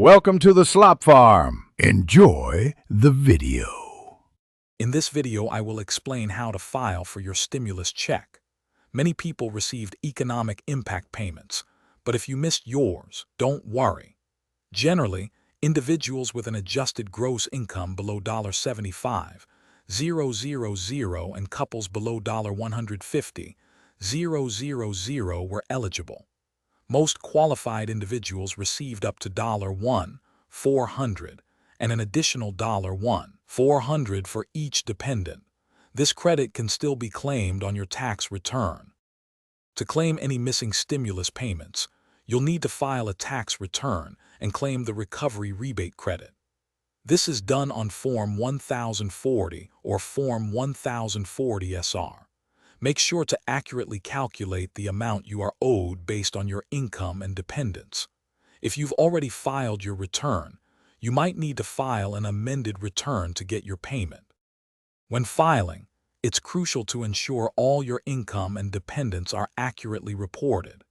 Welcome to the Slop Farm. Enjoy the video. In this video, I will explain how to file for your stimulus check. Many people received economic impact payments, but if you missed yours, don't worry. Generally, individuals with an adjusted gross income below $75,000 and couples below $150,000 were eligible. Most qualified individuals received up to $1,400 and an additional $1,400 for each dependent. This credit can still be claimed on your tax return. To claim any missing stimulus payments, you'll need to file a tax return and claim the recovery rebate credit. This is done on Form 1040 or Form 1040-SR. Make sure to accurately calculate the amount you are owed based on your income and dependents. If you've already filed your return, you might need to file an amended return to get your payment. When filing, it's crucial to ensure all your income and dependents are accurately reported.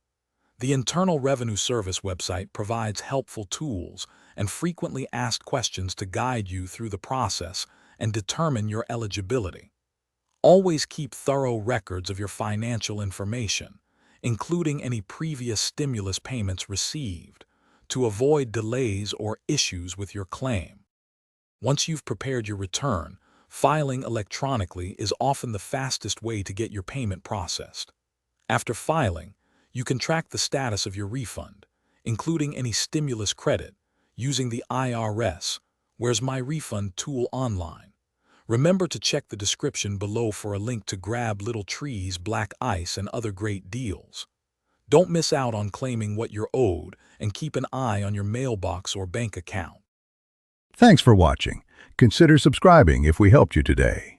The Internal Revenue Service website provides helpful tools and frequently asked questions to guide you through the process and determine your eligibility. Always keep thorough records of your financial information, including any previous stimulus payments received, to avoid delays or issues with your claim. Once you've prepared your return, filing electronically is often the fastest way to get your payment processed. After filing, you can track the status of your refund, including any stimulus credit, using the IRS Where's My Refund tool online. Remember to check the description below for a link to grab Little Trees, Black Ice, and other great deals. Don't miss out on claiming what you're owed, and keep an eye on your mailbox or bank account. Thanks for watching. Consider subscribing if we helped you today.